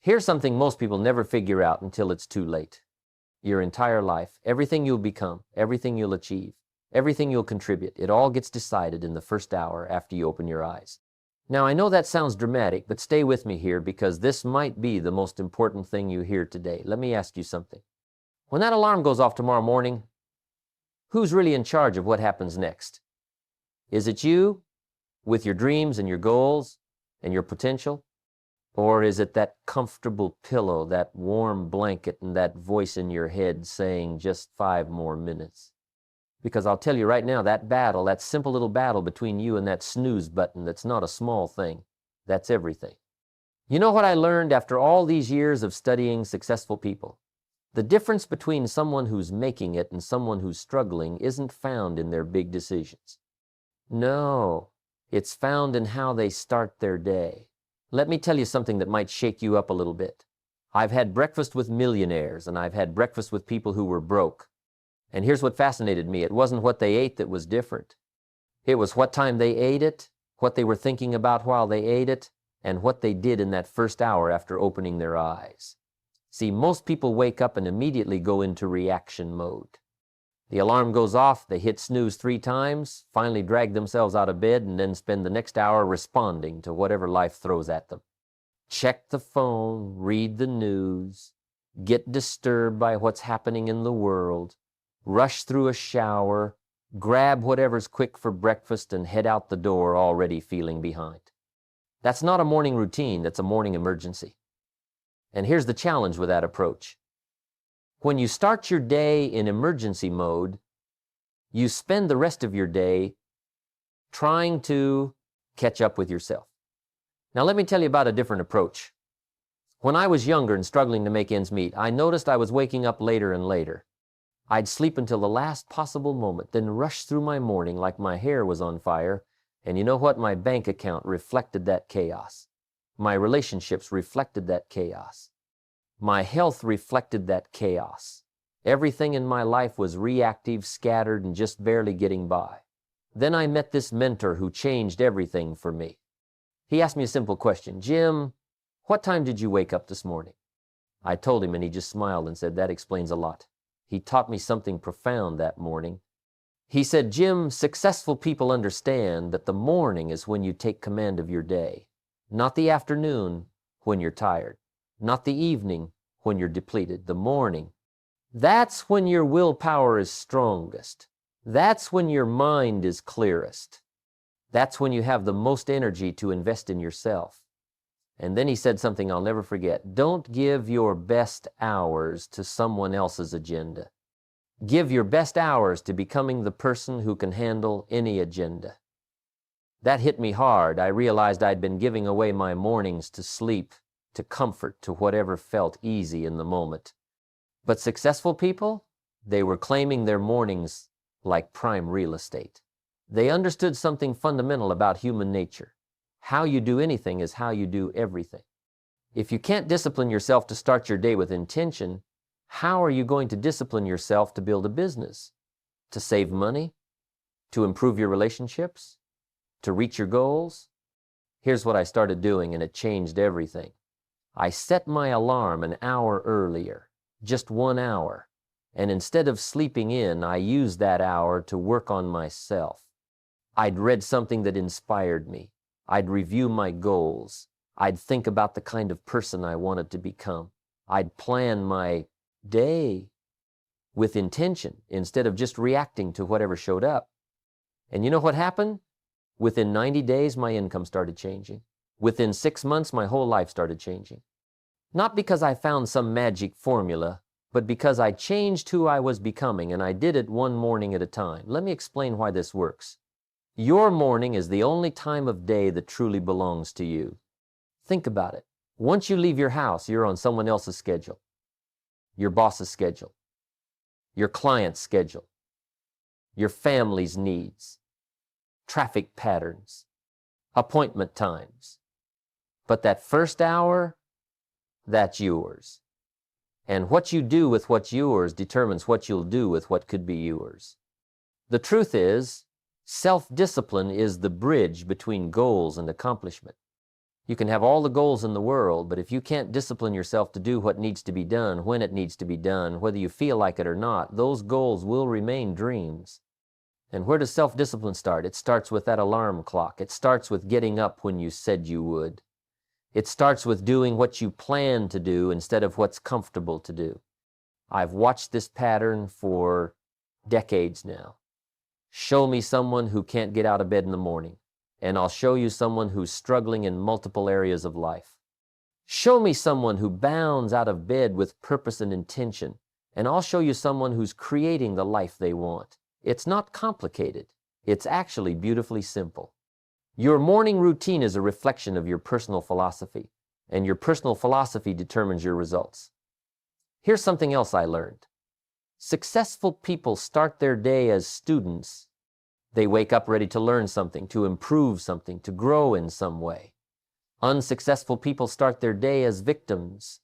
Here's something most people never figure out until it's too late. Your entire life, everything you'll become, everything you'll achieve, everything you'll contribute, it all gets decided in the first hour after you open your eyes. Now, I know that sounds dramatic, but stay with me here because this might be the most important thing you hear today. Let me ask you something. When that alarm goes off tomorrow morning, who's really in charge of what happens next? Is it you with your dreams and your goals and your potential? Or is it that comfortable pillow, that warm blanket, and that voice in your head saying just 5 more minutes? Because I'll tell you right now, that battle, that simple little battle between you and that snooze button, that's not a small thing. That's everything. You know what I learned after all these years of studying successful people? The difference between someone who's making it and someone who's struggling isn't found in their big decisions. No, it's found in how they start their day. Let me tell you something that might shake you up a little bit. I've had breakfast with millionaires, and I've had breakfast with people who were broke. And here's what fascinated me. It wasn't what they ate that was different. It was what time they ate it, what they were thinking about while they ate it, and what they did in that first hour after opening their eyes. See, most people wake up and immediately go into reaction mode. The alarm goes off, they hit snooze 3 times, finally drag themselves out of bed, and then spend the next hour responding to whatever life throws at them. Check the phone, read the news, get disturbed by what's happening in the world, rush through a shower, grab whatever's quick for breakfast, and head out the door already feeling behind. That's not a morning routine, that's a morning emergency. And here's the challenge with that approach. When you start your day in emergency mode, you spend the rest of your day trying to catch up with yourself. Now let me tell you about a different approach. When I was younger and struggling to make ends meet, I noticed I was waking up later and later. I'd sleep until the last possible moment, then rush through my morning like my hair was on fire, and you know what? My bank account reflected that chaos. My relationships reflected that chaos. My health reflected that chaos. Everything in my life was reactive, scattered, and just barely getting by. Then I met this mentor who changed everything for me. He asked me a simple question. Jim, what time did you wake up this morning? I told him, and he just smiled and said, that explains a lot. He taught me something profound that morning. He said, Jim, successful people understand that the morning is when you take command of your day, not the afternoon when you're tired. Not the evening when you're depleted, the morning. That's when your willpower is strongest. That's when your mind is clearest. That's when you have the most energy to invest in yourself. And then he said something I'll never forget. Don't give your best hours to someone else's agenda. Give your best hours to becoming the person who can handle any agenda. That hit me hard. I realized I'd been giving away my mornings to sleep, to comfort, to whatever felt easy in the moment. But successful people, they were claiming their mornings like prime real estate. They understood something fundamental about human nature. How you do anything is how you do everything. If you can't discipline yourself to start your day with intention, how are you going to discipline yourself to build a business, to save money, to improve your relationships, to reach your goals? Here's what I started doing, and it changed everything. I set my alarm an hour earlier, just 1 hour, and instead of sleeping in, I used that hour to work on myself. I'd read something that inspired me. I'd review my goals. I'd think about the kind of person I wanted to become. I'd plan my day with intention instead of just reacting to whatever showed up. And you know what happened? Within 90 days, my income started changing. Within 6 months, my whole life started changing. Not because I found some magic formula, but because I changed who I was becoming, and I did it one morning at a time. Let me explain why this works. Your morning is the only time of day that truly belongs to you. Think about it. Once you leave your house, you're on someone else's schedule. Your boss's schedule. Your client's schedule. Your family's needs. Traffic patterns. Appointment times. But that first hour, that's yours. And what you do with what's yours determines what you'll do with what could be yours. The truth is, self-discipline is the bridge between goals and accomplishment. You can have all the goals in the world, but if you can't discipline yourself to do what needs to be done, when it needs to be done, whether you feel like it or not, those goals will remain dreams. And where does self-discipline start? It starts with that alarm clock. It starts with getting up when you said you would. It starts with doing what you plan to do instead of what's comfortable to do. I've watched this pattern for decades now. Show me someone who can't get out of bed in the morning, and I'll show you someone who's struggling in multiple areas of life. Show me someone who bounds out of bed with purpose and intention, and I'll show you someone who's creating the life they want. It's not complicated. It's actually beautifully simple. Your morning routine is a reflection of your personal philosophy, and your personal philosophy determines your results. Here's something else I learned. Successful people start their day as students. They wake up ready to learn something, to improve something, to grow in some way. Unsuccessful people start their day as victims.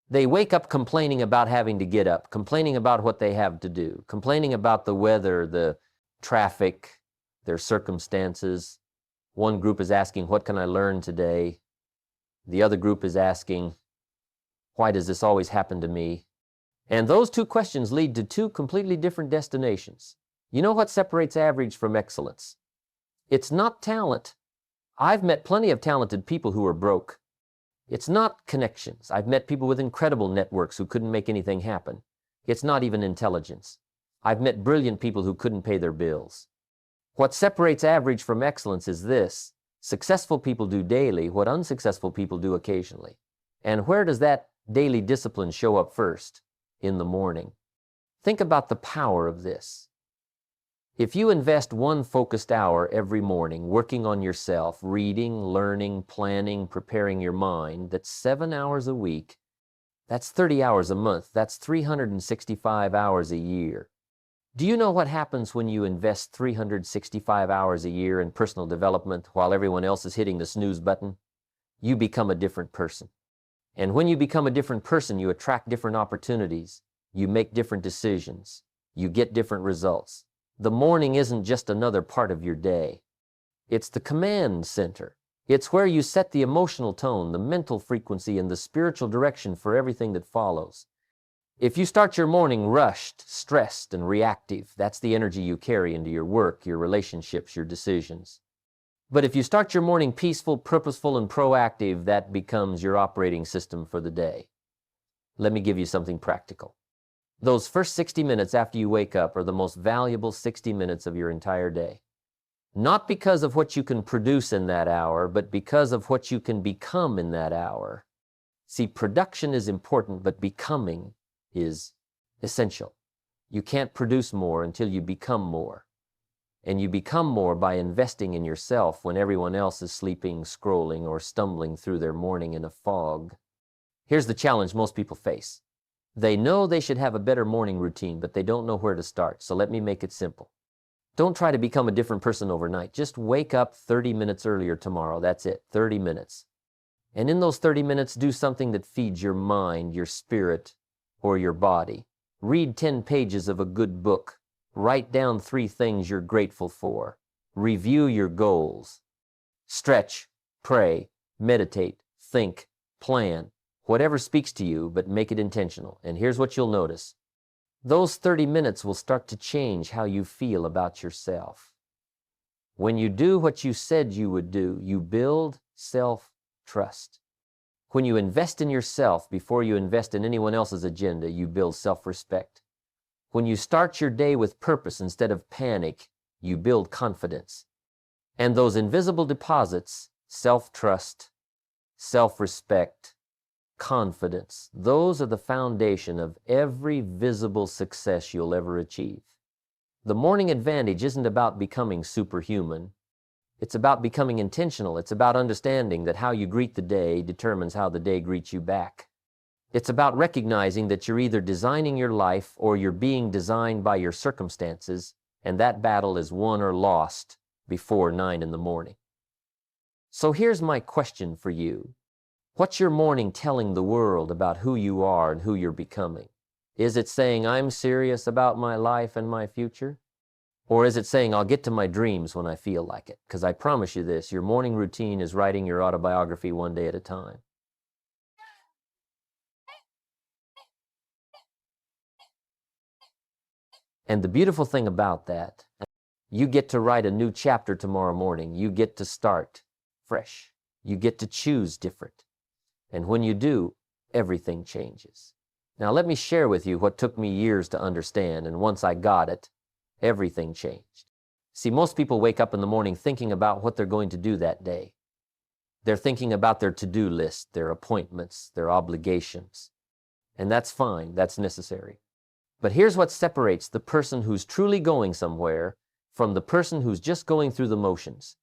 They wake up complaining about having to get up, complaining about what they have to do, complaining about the weather, the traffic, their circumstances. One group is asking, what can I learn today? The other group is asking, why does this always happen to me? And those two questions lead to two completely different destinations. You know what separates average from excellence? It's not talent. I've met plenty of talented people who are broke. It's not connections. I've met people with incredible networks who couldn't make anything happen. It's not even intelligence. I've met brilliant people who couldn't pay their bills. What separates average from excellence is this: successful people do daily what unsuccessful people do occasionally. And where does that daily discipline show up first? In the morning. Think about the power of this. If you invest one focused hour every morning working on yourself, reading, learning, planning, preparing your mind, that's 7 hours a week. That's 30 hours a month. That's 365 hours a year. Do you know what happens when you invest 365 hours a year in personal development while everyone else is hitting the snooze button? You become a different person. And when you become a different person, you attract different opportunities. You make different decisions. You get different results. The morning isn't just another part of your day. It's the command center. It's where you set the emotional tone, the mental frequency, and the spiritual direction for everything that follows. If you start your morning rushed, stressed, and reactive, that's the energy you carry into your work, your relationships, your decisions. But if you start your morning peaceful, purposeful, and proactive, that becomes your operating system for the day. Let me give you something practical. Those first 60 minutes after you wake up are the most valuable 60 minutes of your entire day. Not because of what you can produce in that hour, but because of what you can become in that hour. See, production is important, but becoming is essential. You can't produce more until you become more. And you become more by investing in yourself when everyone else is sleeping, scrolling, or stumbling through their morning in a fog. Here's the challenge most people face. They know they should have a better morning routine, but they don't know where to start. So let me make it simple. Don't try to become a different person overnight. Just wake up 30 minutes earlier tomorrow. That's it, 30 minutes. And in those 30 minutes, do something that feeds your mind, your spirit, or your body. Read 10 pages of a good book. Write down 3 things you're grateful for. Review your goals. Stretch, pray, meditate, think, plan. Whatever speaks to you, but make it intentional. And here's what you'll notice. Those 30 minutes will start to change how you feel about yourself. When you do what you said you would do, you build self-trust. When you invest in yourself before you invest in anyone else's agenda, you build self-respect. When you start your day with purpose instead of panic, you build confidence. And those invisible deposits, self-trust, self-respect, confidence, those are the foundation of every visible success you'll ever achieve. The morning advantage isn't about becoming superhuman. It's about becoming intentional. It's about understanding that how you greet the day determines how the day greets you back. It's about recognizing that you're either designing your life or you're being designed by your circumstances, and that battle is won or lost before 9 in the morning. So here's my question for you. What's your morning telling the world about who you are and who you're becoming? Is it saying, I'm serious about my life and my future? Or is it saying, I'll get to my dreams when I feel like it? Because I promise you this, your morning routine is writing your autobiography one day at a time. And the beautiful thing about that, you get to write a new chapter tomorrow morning. You get to start fresh. You get to choose different. And when you do, everything changes. Now let me share with you what took me years to understand, and once I got it, everything changed. See, most people wake up in the morning thinking about what they're going to do that day. They're thinking about their to-do list, their appointments, their obligations. And that's fine, that's necessary. But here's what separates the person who's truly going somewhere from the person who's just going through the motions.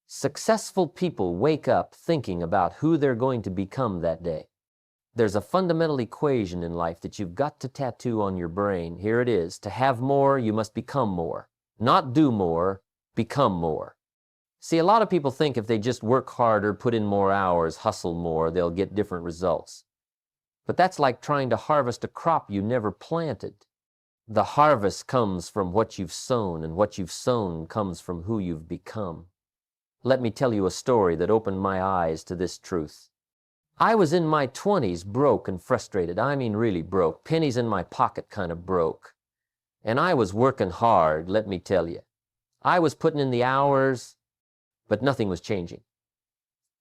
Successful people wake up thinking about who they're going to become that day. There's a fundamental equation in life that you've got to tattoo on your brain. Here it is. To have more, you must become more. Not do more, become more. See, a lot of people think if they just work harder, put in more hours, hustle more, they'll get different results. But that's like trying to harvest a crop you never planted. The harvest comes from what you've sown, and what you've sown comes from who you've become. Let me tell you a story that opened my eyes to this truth. I was in my 20s broke and frustrated. I mean really broke. Pennies in my pocket kind of broke. And I was working hard, let me tell you. I was putting in the hours, but nothing was changing.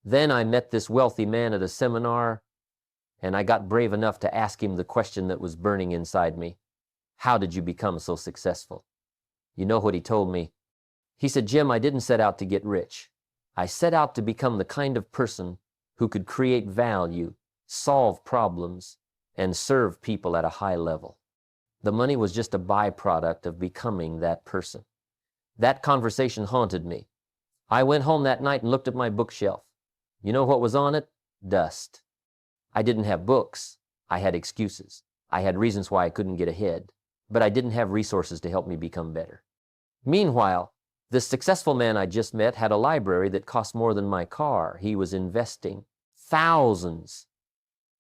Then I met this wealthy man at a seminar, and I got brave enough to ask him the question that was burning inside me. How did you become so successful? You know what he told me? He said, Jim, I didn't set out to get rich. I set out to become the kind of person who could create value, solve problems, and serve people at a high level. The money was just a byproduct of becoming that person. That conversation haunted me. I went home that night and looked at my bookshelf. You know what was on it? Dust. I didn't have books. I had excuses. I had reasons why I couldn't get ahead, but I didn't have resources to help me become better. Meanwhile, this successful man I just met had a library that cost more than my car. He was investing thousands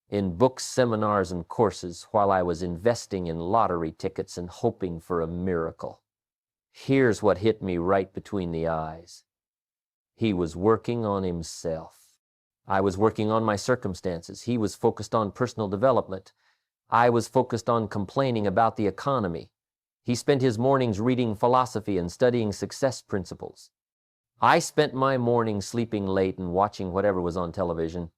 in books, seminars, and courses while I was investing in lottery tickets and hoping for a miracle. Here's what hit me right between the eyes. He was working on himself. I was working on my circumstances. He was focused on personal development. I was focused on complaining about the economy. He spent his mornings reading philosophy and studying success principles. I spent my mornings sleeping late and watching whatever was on television,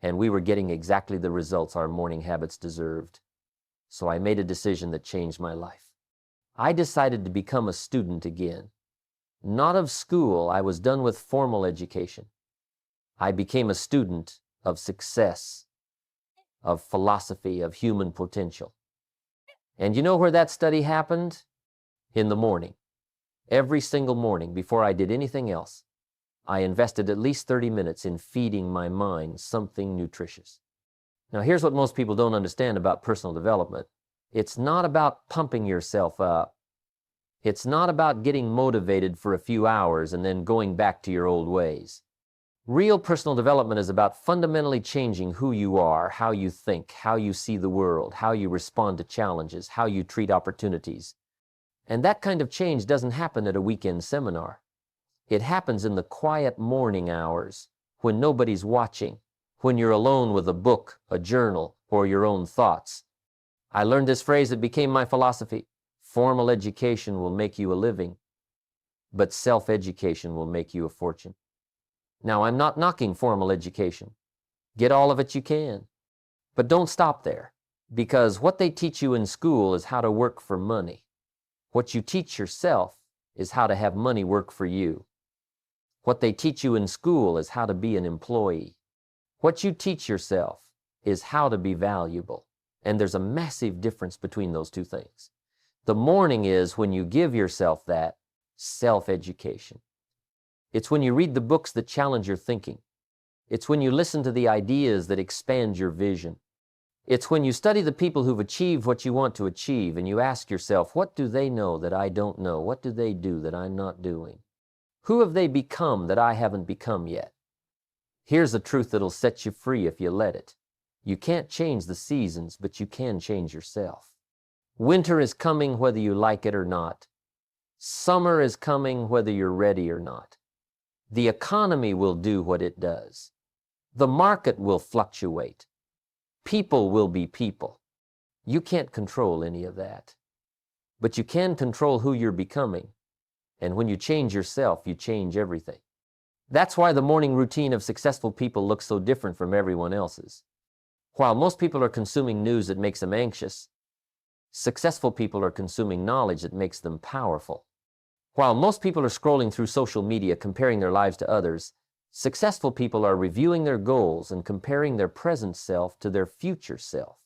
and we were getting exactly the results our morning habits deserved. So I made a decision that changed my life. I decided to become a student again. Not of school, I was done with formal education. I became a student of success, of philosophy, of human potential. And you know where that study happened? In the morning. Every single morning, before I did anything else, I invested at least 30 minutes in feeding my mind something nutritious. Now, here's what most people don't understand about personal development. It's not about pumping yourself up. It's not about getting motivated for a few hours and then going back to your old ways. Real personal development is about fundamentally changing who you are, how you think, how you see the world, how you respond to challenges, how you treat opportunities. And that kind of change doesn't happen at a weekend seminar. It happens in the quiet morning hours, when nobody's watching, when you're alone with a book, a journal, or your own thoughts. I learned this phrase that became my philosophy. Formal education will make you a living, but self-education will make you a fortune. Now, I'm not knocking formal education. Get all of it you can. But don't stop there, because what they teach you in school is how to work for money. What you teach yourself is how to have money work for you. What they teach you in school is how to be an employee. What you teach yourself is how to be valuable. And there's a massive difference between those two things. The morning is when you give yourself that self-education. It's when you read the books that challenge your thinking. It's when you listen to the ideas that expand your vision. It's when you study the people who've achieved what you want to achieve and you ask yourself, what do they know that I don't know? What do they do that I'm not doing? Who have they become that I haven't become yet? Here's a truth that'll set you free if you let it. You can't change the seasons, but you can change yourself. Winter is coming whether you like it or not. Summer is coming whether you're ready or not. The economy will do what it does. The market will fluctuate. People will be people. You can't control any of that. But you can control who you're becoming. And when you change yourself, you change everything. That's why the morning routine of successful people looks so different from everyone else's. While most people are consuming news that makes them anxious, successful people are consuming knowledge that makes them powerful. While most people are scrolling through social media comparing their lives to others, successful people are reviewing their goals and comparing their present self to their future self.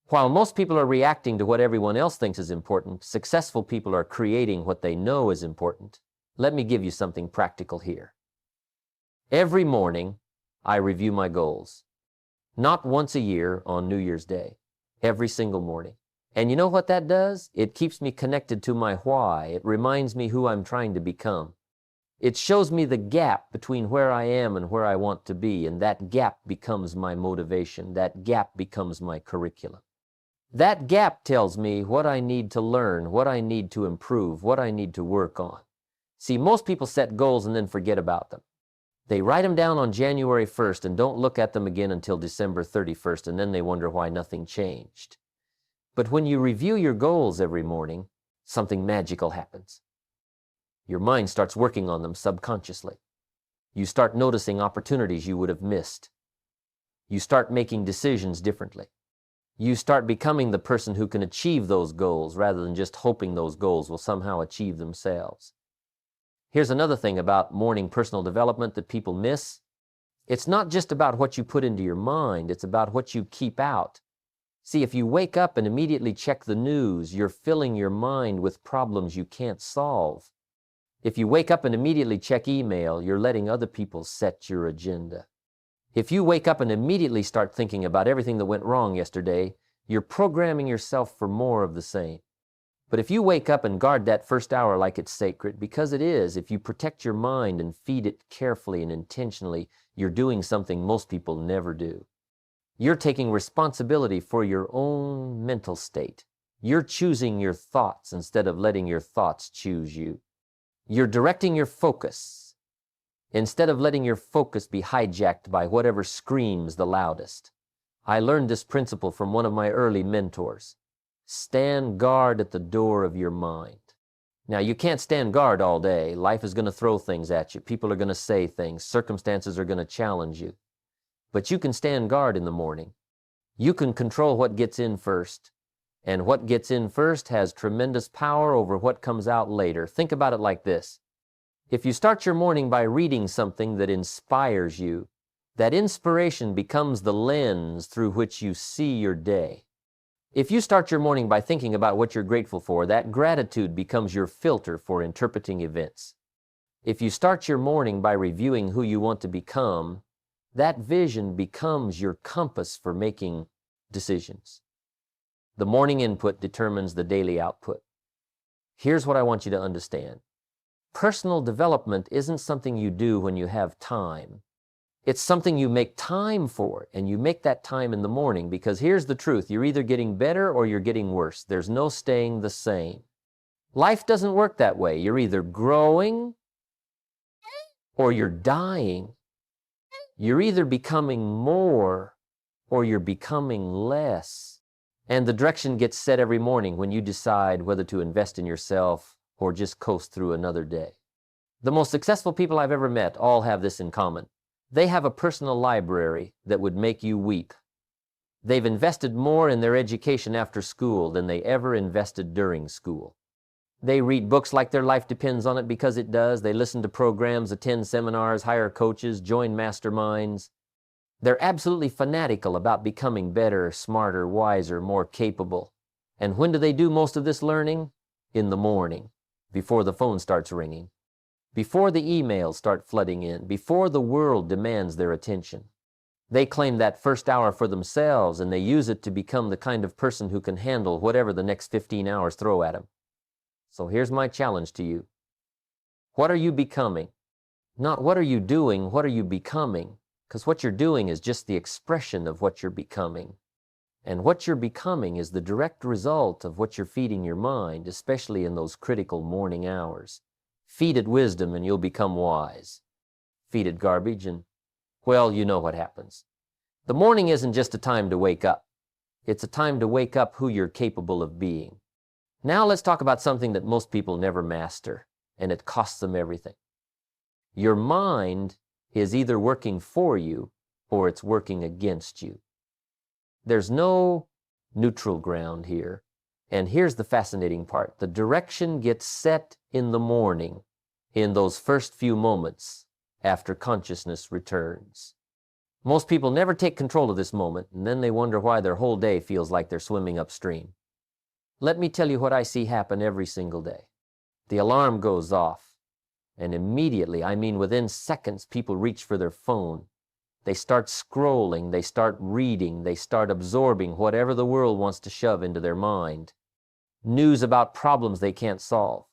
While most people are reacting to what everyone else thinks is important, successful people are creating what they know is important. Let me give you something practical here. Every morning, I review my goals. Not once a year on New Year's Day. Every single morning. And you know what that does? It keeps me connected to my why. It reminds me who I'm trying to become. It shows me the gap between where I am and where I want to be, and that gap becomes my motivation. That gap becomes my curriculum. That gap tells me what I need to learn, what I need to improve, what I need to work on. See, most people set goals and then forget about them. They write them down on January 1st and don't look at them again until December 31st, and then they wonder why nothing changed. But when you review your goals every morning, something magical happens. Your mind starts working on them subconsciously. You start noticing opportunities you would have missed. You start making decisions differently. You start becoming the person who can achieve those goals rather than just hoping those goals will somehow achieve themselves. Here's another thing about morning personal development that people miss. It's not just about what you put into your mind, it's about what you keep out. See, if you wake up and immediately check the news, you're filling your mind with problems you can't solve. If you wake up and immediately check email, you're letting other people set your agenda. If you wake up and immediately start thinking about everything that went wrong yesterday, you're programming yourself for more of the same. But if you wake up and guard that first hour like it's sacred, because it is, if you protect your mind and feed it carefully and intentionally, you're doing something most people never do. You're taking responsibility for your own mental state. You're choosing your thoughts instead of letting your thoughts choose you. You're directing your focus instead of letting your focus be hijacked by whatever screams the loudest. I learned this principle from one of my early mentors. Stand guard at the door of your mind. Now, you can't stand guard all day. Life is going to throw things at you. People are going to say things. Circumstances are going to challenge you. But you can stand guard in the morning. You can control what gets in first. And what gets in first has tremendous power over what comes out later. Think about it like this. If you start your morning by reading something that inspires you, that inspiration becomes the lens through which you see your day. If you start your morning by thinking about what you're grateful for, that gratitude becomes your filter for interpreting events. If you start your morning by reviewing who you want to become, that vision becomes your compass for making decisions. The morning input determines the daily output. Here's what I want you to understand. Personal development isn't something you do when you have time. It's something you make time for, and you make that time in the morning, because here's the truth. You're either getting better or you're getting worse. There's no staying the same. Life doesn't work that way. You're either growing or you're dying. You're either becoming more or you're becoming less. And the direction gets set every morning when you decide whether to invest in yourself or just coast through another day. The most successful people I've ever met all have this in common. They have a personal library that would make you weep. They've invested more in their education after school than they ever invested during school. They read books like their life depends on it because it does. They listen to programs, attend seminars, hire coaches, join masterminds. They're absolutely fanatical about becoming better, smarter, wiser, more capable. And when do they do most of this learning? In the morning, before the phone starts ringing, before the emails start flooding in, before the world demands their attention. They claim that first hour for themselves, and they use it to become the kind of person who can handle whatever the next 15 hours throw at them. So here's my challenge to you. What are you becoming? Not what are you doing, what are you becoming? Because what you're doing is just the expression of what you're becoming. And what you're becoming is the direct result of what you're feeding your mind, especially in those critical morning hours. Feed it wisdom and you'll become wise. Feed it garbage and, well, you know what happens. The morning isn't just a time to wake up. It's a time to wake up who you're capable of being. Now let's talk about something that most people never master, and it costs them everything. Your mind is either working for you or it's working against you. There's no neutral ground here. And here's the fascinating part. The direction gets set in the morning, in those first few moments after consciousness returns. Most people never take control of this moment, and then they wonder why their whole day feels like they're swimming upstream. Let me tell you what I see happen every single day. The alarm goes off, and immediately, I mean within seconds, people reach for their phone. They start scrolling, they start reading, they start absorbing whatever the world wants to shove into their mind. News about problems they can't solve,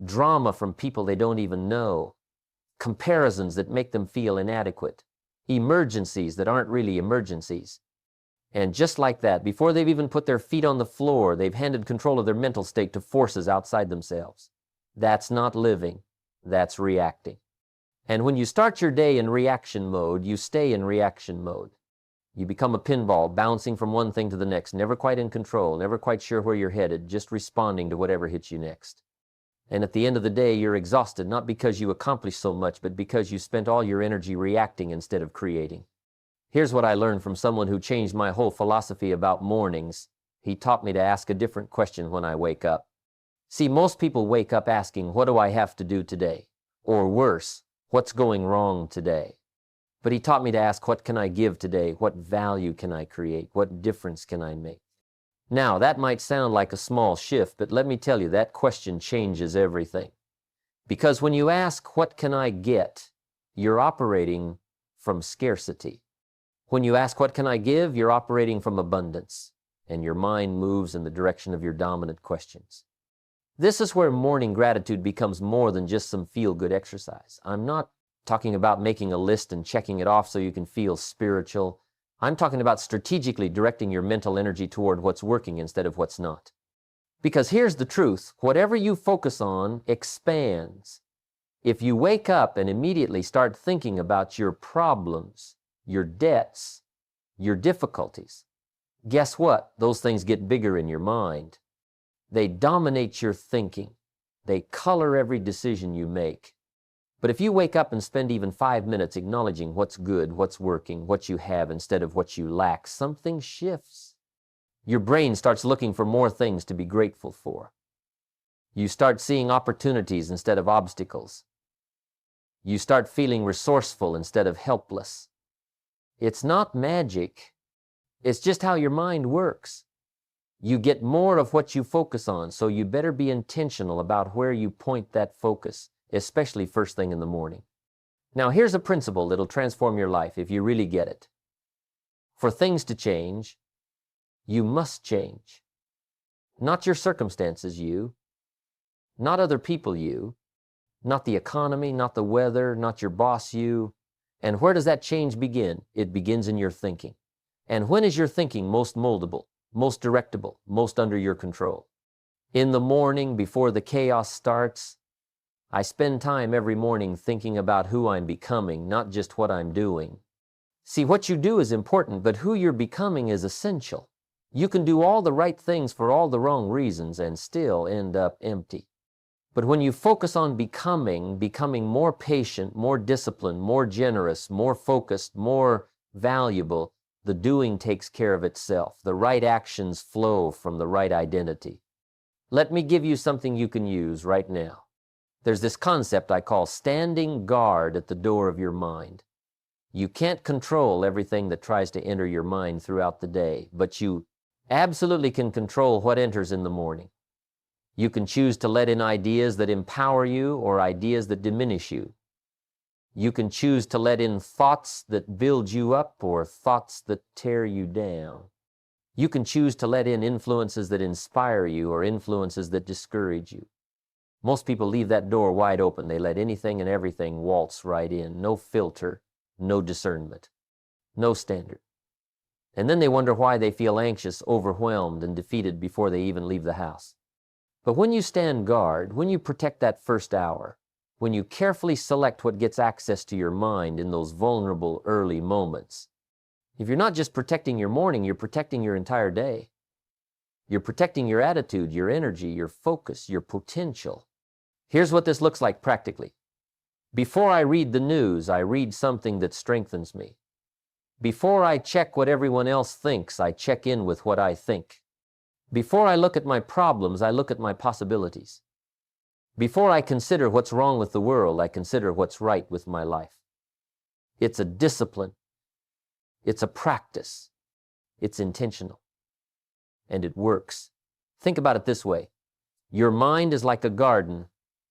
drama from people they don't even know, comparisons that make them feel inadequate, emergencies that aren't really emergencies. And just like that, before they've even put their feet on the floor, they've handed control of their mental state to forces outside themselves. That's not living, that's reacting. And when you start your day in reaction mode, you stay in reaction mode. You become a pinball, bouncing from one thing to the next, never quite in control, never quite sure where you're headed, just responding to whatever hits you next. And at the end of the day, you're exhausted, not because you accomplished so much, but because you spent all your energy reacting instead of creating. Here's what I learned from someone who changed my whole philosophy about mornings. He taught me to ask a different question when I wake up. See, most people wake up asking, what do I have to do today? Or worse, what's going wrong today? But he taught me to ask, what can I give today? What value can I create? What difference can I make? Now, that might sound like a small shift, but let me tell you, that question changes everything. Because when you ask, what can I get? You're operating from scarcity. When you ask, what can I give? You're operating from abundance, and your mind moves in the direction of your dominant questions. This is where morning gratitude becomes more than just some feel-good exercise. I'm not talking about making a list and checking it off so you can feel spiritual. I'm talking about strategically directing your mental energy toward what's working instead of what's not. Because here's the truth, whatever you focus on expands. If you wake up and immediately start thinking about your problems, your debts, your difficulties, guess what? Those things get bigger in your mind. They dominate your thinking. They color every decision you make. But if you wake up and spend even 5 minutes acknowledging what's good, what's working, what you have instead of what you lack, something shifts. Your brain starts looking for more things to be grateful for. You start seeing opportunities instead of obstacles. You start feeling resourceful instead of helpless. It's not magic. It's just how your mind works. You get more of what you focus on, so you better be intentional about where you point that focus, especially first thing in the morning. Now, here's a principle that'll transform your life if you really get it. For things to change, you must change. Not your circumstances, you. Not other people, you. Not the economy, not the weather, not your boss, you. And where does that change begin? It begins in your thinking. And when is your thinking most moldable, most directable, most under your control? In the morning, before the chaos starts, I spend time every morning thinking about who I'm becoming, not just what I'm doing. See, what you do is important, but who you're becoming is essential. You can do all the right things for all the wrong reasons and still end up empty. But when you focus on becoming more patient, more disciplined, more generous, more focused, more valuable, the doing takes care of itself. The right actions flow from the right identity. Let me give you something you can use right now. There's this concept I call standing guard at the door of your mind. You can't control everything that tries to enter your mind throughout the day, but you absolutely can control what enters in the morning. You can choose to let in ideas that empower you or ideas that diminish you. You can choose to let in thoughts that build you up or thoughts that tear you down. You can choose to let in influences that inspire you or influences that discourage you. Most people leave that door wide open. They let anything and everything waltz right in. No filter, no discernment, no standard. And then they wonder why they feel anxious, overwhelmed, and defeated before they even leave the house. But when you stand guard, when you protect that first hour, when you carefully select what gets access to your mind in those vulnerable early moments, if you're not just protecting your morning, you're protecting your entire day. You're protecting your attitude, your energy, your focus, your potential. Here's what this looks like practically. Before I read the news, I read something that strengthens me. Before I check what everyone else thinks, I check in with what I think. Before I look at my problems, I look at my possibilities. Before I consider what's wrong with the world, I consider what's right with my life. It's a discipline. It's a practice. It's intentional. And it works. Think about it this way. Your mind is like a garden.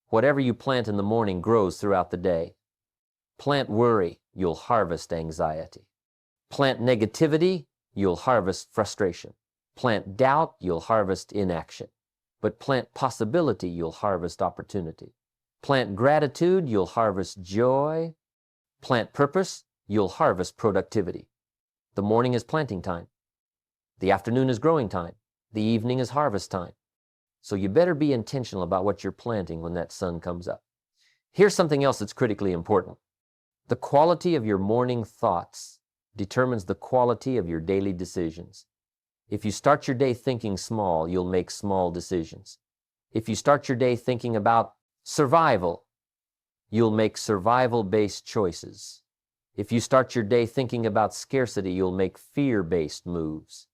Whatever you plant in the morning grows throughout the day. Plant worry, you'll harvest anxiety. Plant negativity, you'll harvest frustration. Plant doubt, you'll harvest inaction. But plant possibility, you'll harvest opportunity. Plant gratitude, you'll harvest joy. Plant purpose, you'll harvest productivity. The morning is planting time. The afternoon is growing time. The evening is harvest time. So you better be intentional about what you're planting when that sun comes up. Here's something else that's critically important. The quality of your morning thoughts determines the quality of your daily decisions. If you start your day thinking small, you'll make small decisions. If you start your day thinking about survival, you'll make survival-based choices. If you start your day thinking about scarcity, you'll make fear-based moves.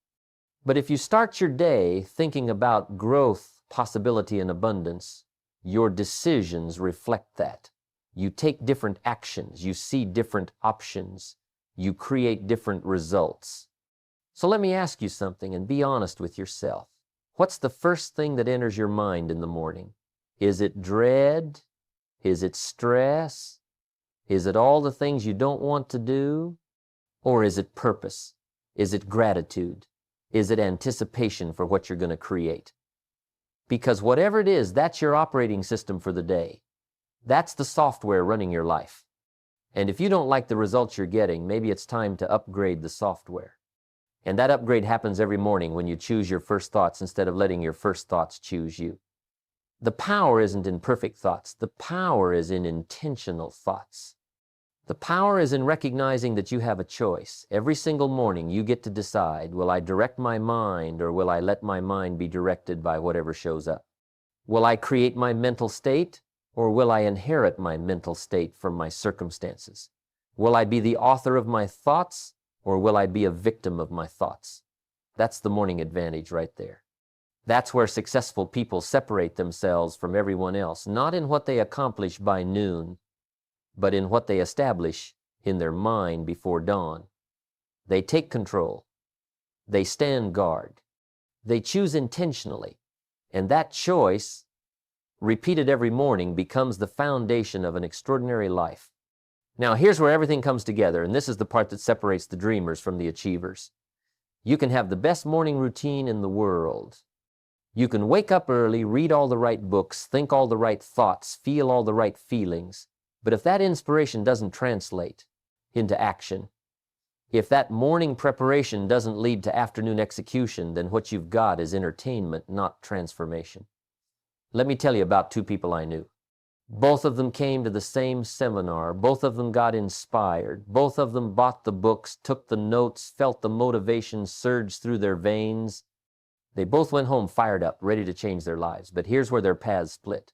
But if you start your day thinking about growth, possibility, and abundance, your decisions reflect that. You take different actions, you see different options, you create different results. So let me ask you something and be honest with yourself. What's the first thing that enters your mind in the morning? Is it dread? Is it stress? Is it all the things you don't want to do? Or is it purpose? Is it gratitude? Is it anticipation for what you're going to create? Because whatever it is, that's your operating system for the day. That's the software running your life. And if you don't like the results you're getting, maybe it's time to upgrade the software. And that upgrade happens every morning when you choose your first thoughts instead of letting your first thoughts choose you. The power isn't in perfect thoughts. The power is in intentional thoughts. The power is in recognizing that you have a choice. Every single morning you get to decide, will I direct my mind or will I let my mind be directed by whatever shows up? Will I create my mental state or will I inherit my mental state from my circumstances? Will I be the author of my thoughts or will I be a victim of my thoughts? That's the morning advantage right there. That's where successful people separate themselves from everyone else, not in what they accomplish by noon, but in what they establish in their mind before dawn. They take control. They stand guard. They choose intentionally. And that choice, repeated every morning, becomes the foundation of an extraordinary life. Now, here's where everything comes together, and this is the part that separates the dreamers from the achievers. You can have the best morning routine in the world. You can wake up early, read all the right books, think all the right thoughts, feel all the right feelings. But if that inspiration doesn't translate into action, if that morning preparation doesn't lead to afternoon execution, then what you've got is entertainment, not transformation. Let me tell you about two people I knew. Both of them came to the same seminar. Both of them got inspired. Both of them bought the books, took the notes, felt the motivation surge through their veins. They both went home fired up, ready to change their lives. But here's where their paths split.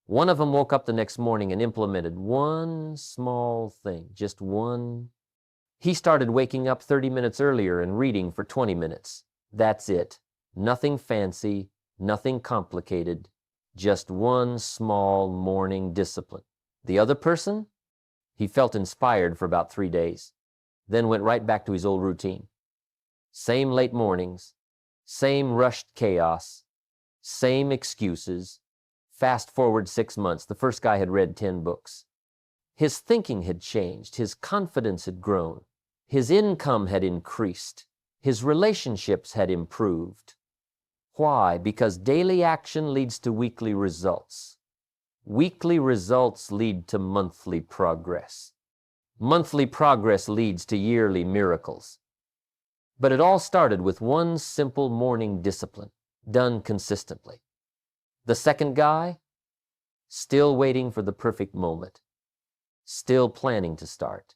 One of them woke up the next morning and implemented one small thing, just one. He started waking up 30 minutes earlier and reading for 20 minutes. That's it. Nothing fancy, nothing complicated, just one small morning discipline. The other person, he felt inspired for about 3 days, then went right back to his old routine. Same late mornings, same rushed chaos, same excuses. Fast forward 6 months, the first guy had read 10 books. His thinking had changed, his confidence had grown, his income had increased, his relationships had improved. Why? Because daily action leads to weekly results. Weekly results lead to monthly progress. Monthly progress leads to yearly miracles. But it all started with one simple morning discipline, done consistently. The second guy, still waiting for the perfect moment, still planning to start,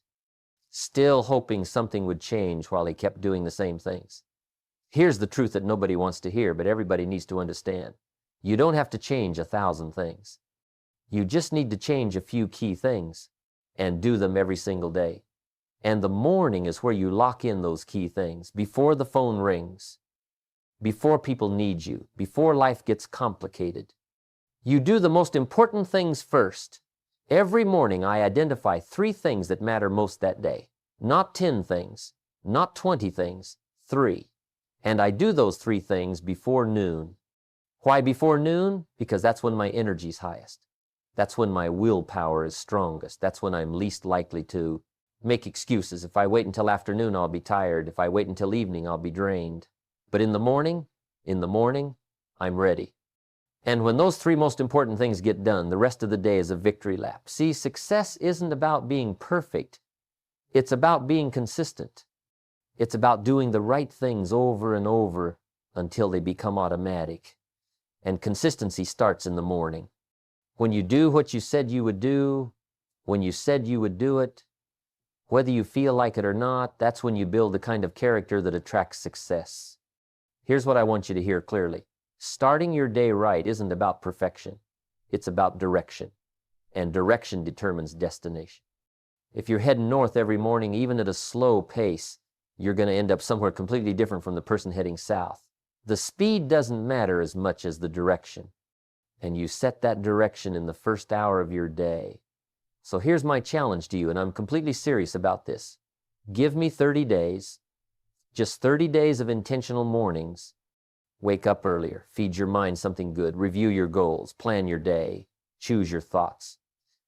still hoping something would change while he kept doing the same things. Here's the truth that nobody wants to hear, but everybody needs to understand. You don't have to change 1,000 things. You just need to change a few key things and do them every single day. And the morning is where you lock in those key things, before the phone rings, before people need you, before life gets complicated. You do the most important things first. Every morning I identify 3 things that matter most that day. Not 10 things, not 20 things, 3. And I do those 3 things before noon. Why before noon? Because that's when my energy's highest. That's when my willpower is strongest. That's when I'm least likely to make excuses. If I wait until afternoon, I'll be tired. If I wait until evening, I'll be drained. But in the morning, I'm ready. And when those 3 most important things get done, the rest of the day is a victory lap. See, success isn't about being perfect. It's about being consistent. It's about doing the right things over and over until they become automatic. And consistency starts in the morning. When you do what you said you would do, when you said you would do it, whether you feel like it or not, that's when you build the kind of character that attracts success. Here's what I want you to hear clearly. Starting your day right isn't about perfection. It's about direction. And direction determines destination. If you're heading north every morning, even at a slow pace, you're going to end up somewhere completely different from the person heading south. The speed doesn't matter as much as the direction. And you set that direction in the first hour of your day. So here's my challenge to you, and I'm completely serious about this. Give me 30 days, just 30 days of intentional mornings. Wake up earlier, feed your mind something good, review your goals, plan your day, choose your thoughts.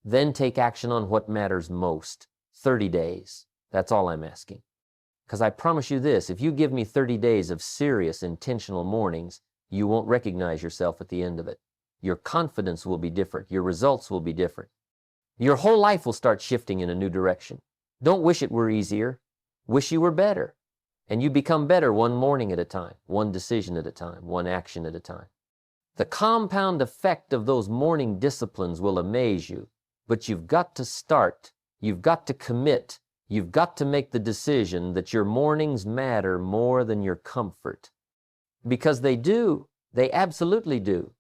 Then take action on what matters most. 30 days. That's all I'm asking. Because I promise you this, if you give me 30 days of serious, intentional mornings, you won't recognize yourself at the end of it. Your confidence will be different. Your results will be different. Your whole life will start shifting in a new direction. Don't wish it were easier. Wish you were better. And you become better one morning at a time, one decision at a time, one action at a time. The compound effect of those morning disciplines will amaze you. But you've got to start. You've got to commit. You've got to make the decision that your mornings matter more than your comfort. Because they do. They absolutely do.